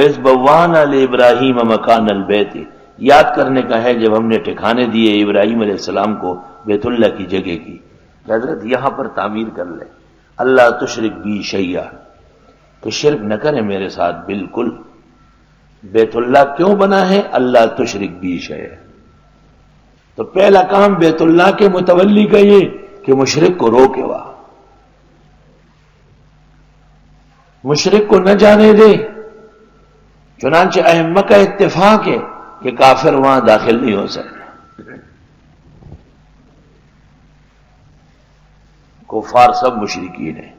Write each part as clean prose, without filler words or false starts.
وَإِذْ بَوَّأْنَا لِإِبْرَاهِيمَ مَكَانَ الْبَيْتِ، یاد کرنے کا ہے جب ہم نے ٹھکانے دیے ابراہیم علیہ السلام کو بیت اللہ کی جگہ کی کہ حضرت یہاں پر تعمیر کر لے، اللہ تشرک بی شیئا، کہ شرک نہ کرے میرے ساتھ بالکل۔ بیت اللہ کیوں بنا ہے؟ اللہ تشرک بی شیئا۔ تو پہلا کام بیت اللہ کے متولی کا یہ کہ مشرک کو روکے، وہاں مشرک کو نہ جانے دے۔ چنانچہ ائمہ کا اتفاق ہے کہ کافر وہاں داخل نہیں ہو سکتا، کفار سب مشرکین ہیں۔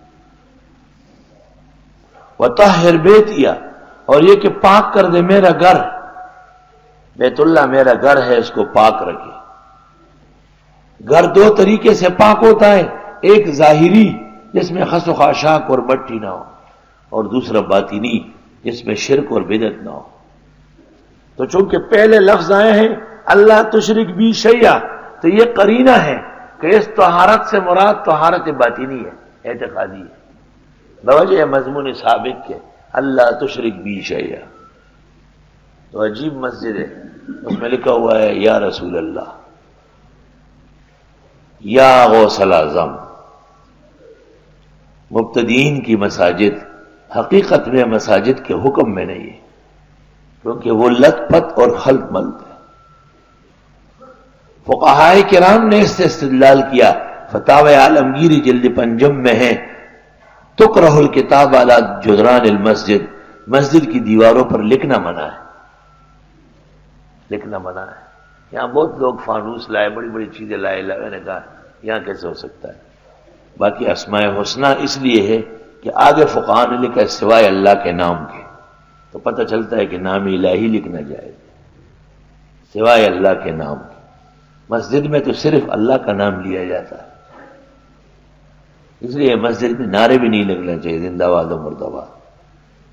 وطہر بیتیا، اور یہ کہ پاک کر دے میرا گھر، بیت اللہ میرا گھر ہے، اس کو پاک رکھے۔ گھر دو طریقے سے پاک ہوتا ہے، ایک ظاہری جس میں خس و خاشاک اور مٹی نہ ہو، اور دوسرا باطنی جس میں شرک اور بدعت نہ ہو۔ تو چونکہ پہلے لفظ آئے ہیں اللہ تشرک بی شیئا، تو یہ قرینہ ہے کہ اس طہارت سے مراد طہارت باطنی ہے، اعتقادی ہے، بوجہ مضمون سابق کے اللہ تشرک بی شیئا۔ تو عجیب مسجد ہے، اس میں لکھا ہوا ہے یا رسول اللہ، یا غوث الاعظم۔ مبتدئین کی مساجد حقیقت میں مساجد کے حکم میں نہیں ہے، کیونکہ وہ لت پت اور خلط ملت ہے۔ فقہائے کرام نے اس سے استدلال کیا، فتاوی عالمگیری جلد 5 میں ہے، تکرہ الکتاب علی جدران المسجد، مسجد کی دیواروں پر لکھنا منع ہے، لکھنا منع ہے۔ یہاں بہت لوگ فانوس لائے، بڑی بڑی چیزیں لائے، میں نے کہا یہاں کیسے ہو سکتا ہے؟ باقی اسماء حسنہ اس لیے ہے کہ آگے فقہاء نے لکھا ہے سوائے اللہ کے نام کے، تو پتہ چلتا ہے کہ نام الہی لکھنا جائے، سوائے اللہ کے نام کے۔ مسجد میں تو صرف اللہ کا نام لیا جاتا ہے، اس لیے مسجد میں نعرے بھی نہیں لگنا چاہیے زندہ باد و مردہ باد،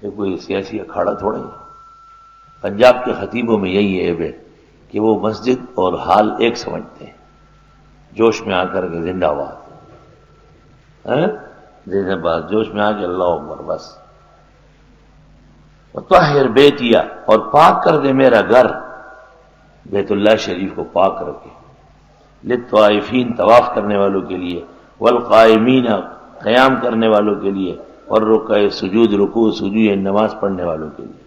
یہ کوئی سیاسی اکھاڑا تھوڑا ہی۔ پنجاب کے خطیبوں میں یہی ہے کہ وہ مسجد اور حال ایک سمجھتے ہیں، جوش میں آ کر کے زندہ باد، زندہ باد، جوش میں آ کے اللہ اکبر، بس۔ وطہر بیتیا، اور پاک کر دے میرا گھر، بیت اللہ شریف کو پاک رکھے، للطوائفین، طواف کرنے والوں کے لیے، والقائمین، قیام کرنے والوں کے لیے، والرکع سجود، رکوع سجود، نماز پڑھنے والوں کے لیے۔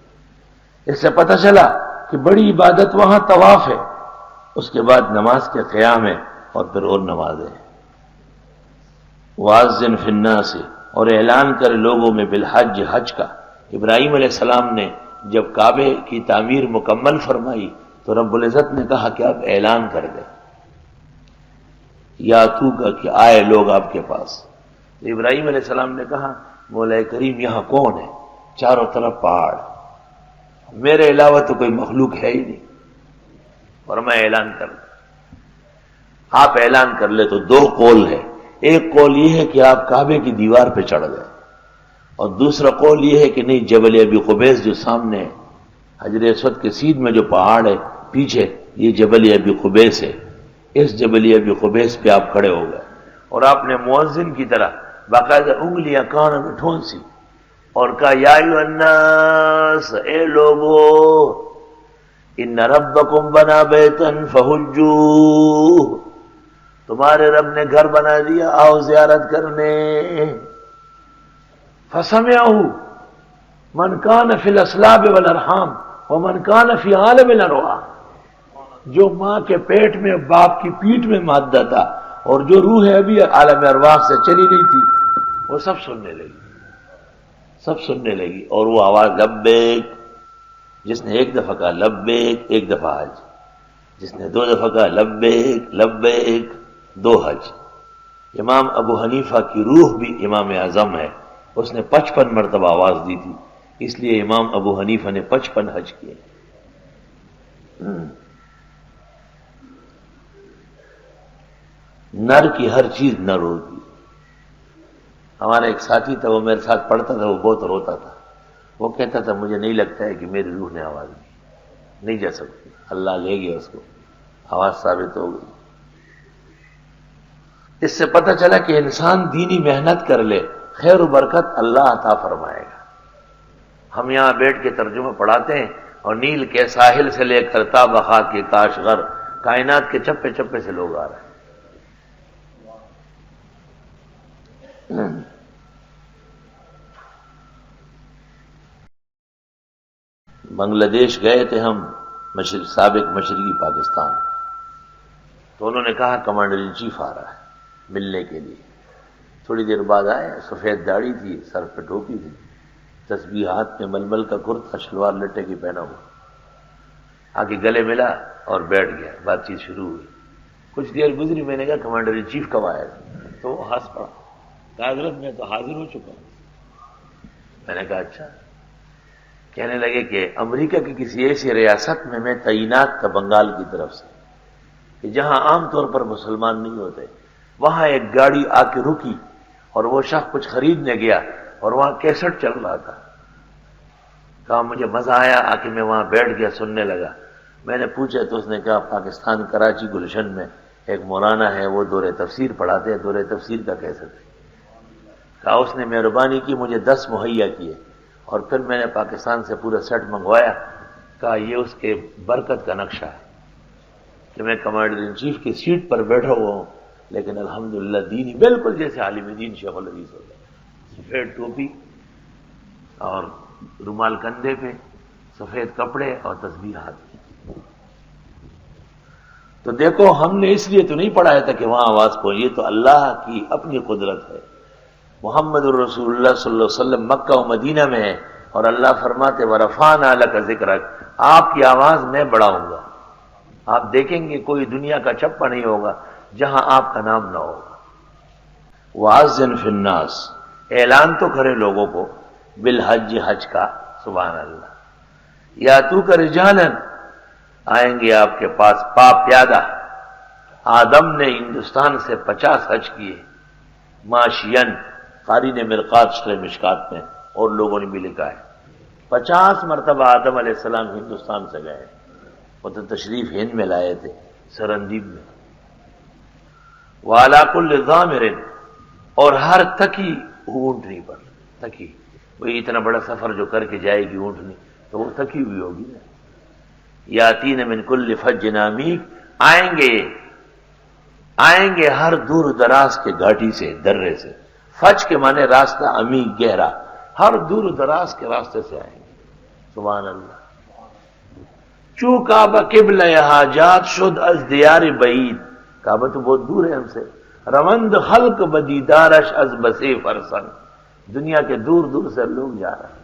اس سے پتہ چلا کہ بڑی عبادت وہاں طواف ہے، اس کے بعد نماز کے قیام ہے، اور پھر اور نماز ہے۔ وَأَذِّنْ فِي النَّاسِ، اور اعلان کرے لوگوں میں، بالحج، حج کا۔ ابراہیم علیہ السلام نے جب کعبے کی تعمیر مکمل فرمائی تو رب العزت نے کہا کہ آپ اعلان کر دیں، یا تو کا، کہ آئے لوگ آپ کے پاس۔ تو ابراہیم علیہ السلام نے کہا مولا کریم یہاں کون ہے؟ چاروں طرف پہاڑ، میرے علاوہ تو کوئی مخلوق ہے ہی نہیں، اور میں اعلان کر دوں۔ آپ اعلان کر لے تو دو قول ہے، ایک قول یہ ہے کہ آپ کعبے کی دیوار پہ چڑھ گئے، اور دوسرا قول یہ ہے کہ نہیں، جبل ابی قبیس جو سامنے ہے، حجر اسود کے سیدھ میں جو پہاڑ ہے پیچھے، یہ جبل ابی قبیس ہے، اس جبل ابی قبیس پہ آپ کھڑے ہو گئے، اور آپ نے مؤذن کی طرح باقاعدہ انگلیاں کان میں ٹھونسی اور کہا یا ایھا الناس، اے لوگو، ان ربکم بنا بیتا فحجوا، تمہارے رب نے گھر بنا دیا، آؤ زیارت کرنے۔ فسمعوا من کان فی الاصلاب والارحام ومن کان فی عالم الارواح، جو ماں کے پیٹ میں باپ کی پیٹھ میں مادہ تھا اور جو روح ابھی عالم ارواح سے چلی گئی تھی، وہ سب سننے لگی، سب سننے لگی، اور وہ آواز لبیک، جس نے ایک دفعہ کہا لبیک، ایک دفعہ حج، جس نے 2 دفعہ کہا لبیک لبیک، 2 حج۔ امام ابو حنیفہ کی روح بھی امام اعظم ہے، اس نے 55 مرتبہ آواز دی تھی، اس لیے امام ابو حنیفہ نے 55 حج کیے۔ نر کی ہر چیز نر ہوتی۔ ہمارا ایک ساتھی تھا، وہ میرے ساتھ پڑھتا تھا، وہ بہت روتا تھا، وہ کہتا تھا مجھے نہیں لگتا ہے کہ میری روح نے آواز دی، نہیں جا سکتی، اللہ لے گیا اس کو، آواز ثابت ہو گئی۔ اس سے پتہ چلا کہ انسان دینی محنت کر لے، خیر و برکت اللہ عطا فرمائے گا۔ ہم یہاں بیٹھ کے ترجمہ پڑھاتے ہیں اور نیل کے ساحل سے لے کر تا بخار کے کاشغر کائنات کے چپے چپے سے لوگ آ رہے ہیں۔ بنگلہ دیش گئے تھے ہم، سابق مشرقی پاکستان، تو انہوں نے کہا کمانڈر ان چیف آ رہا ہے ملنے کے لیے۔ تھوڑی دیر بعد آئے، سفید داڑھی تھی، سر پہ ٹوپی تھی، تسبیح ہاتھ میں، ململ کا کرتا، شلوار لٹے کی پہنا ہوا، آگے گلے ملا اور بیٹھ گیا، بات چیت شروع ہوئی۔ کچھ دیر گزری، میں نے کہا کمانڈر ان چیف کب آئے؟ تو وہ ہنس پڑا، کہا حضرت میں تو حاضر ہو چکا ہوں۔ میں نے کہا اچھا۔ کہنے لگے کہ امریکہ کی کسی ایسی ریاست میں تعینات تھا بنگال کی طرف سے کہ جہاں عام طور پر مسلمان نہیں ہوتے، وہاں ایک گاڑی آ کے رکی اور وہ شخص کچھ خریدنے گیا اور وہاں کیسٹ چل رہا تھا۔ کہا مجھے مزہ آیا، آ کے میں وہاں بیٹھ گیا، سننے لگا۔ میں نے پوچھا تو اس نے کہا پاکستان کراچی گلشن میں ایک مولانا ہے، وہ دورہ تفسیر پڑھاتے ہیں، دورہ تفسیر کا کیسٹ ہے۔ کہا اس نے مہربانی کی، مجھے 10 مہیا کیے اور پھر میں نے پاکستان سے پورا سیٹ منگوایا۔ کہا یہ اس کے برکت کا نقشہ ہے کہ میں کمانڈر ان چیف کی سیٹ پر بیٹھا ہوا ہوں، لیکن الحمدللہ دینی بالکل جیسے عالم دین شیخ الحدیث ہوتا ہے، سفید ٹوپی اور رومال کندھے پہ، سفید کپڑے اور تسبیح ہاتھ میں۔ تو دیکھو ہم نے اس لیے تو نہیں پڑھایا تھا کہ وہاں آواز پہنچی، یہ تو اللہ کی اپنی قدرت ہے۔ محمد الرسول اللہ صلی اللہ علیہ وسلم مکہ و مدینہ میں ہے اور اللہ فرماتے وَرَفَعْنَا لَكَ ذِكْرَكَ، آپ کی آواز میں بڑھاؤں گا۔ آپ دیکھیں گے کوئی دنیا کا چپا نہیں ہوگا جہاں آپ کا نام نہ ہوگا۔ وَأَذِّنْ فِي النَّاسِ، اعلان تو کرے لوگوں کو، بالحج، حج کا، سبحان اللہ۔ یاتوک رجالاً، آئیں گے آپ کے پاس پیادہ۔ آدم نے ہندوستان سے 50 حج کیے، ماشین، قاری نے مرقات شرح مشکات میں اور لوگوں نے بھی لکھا ہے 50 مرتبہ آدم علیہ السلام ہندوستان سے گئے، وہ تو تشریف ہند میں لائے تھے، سرندیب میں۔ وَعَلَىٰ كُلِّ ضَامِرٍ، اور ہر تکی اونٹنی پر، تکی، وہی اتنا بڑا سفر جو کر کے جائے گی اونٹنی تو وہ تکی ہوئی ہوگی نا۔ یاتین من کل فج عمیق، آئیں گے ہر دور دراز کے گھاٹی سے، درے سے۔ فج کے معنی راستہ، عمیق گہرا، ہر دور دراز کے راستے سے آئیں گے، سبحان اللہ۔ چو کعبہ قبلہ حاجات شد از دیار بعید، کعبہ تو بہت دور ہے ہم سے، روند خلق بدیدارش از بسے فرسنگ، دنیا کے دور دور سے لوگ جا رہے ہیں۔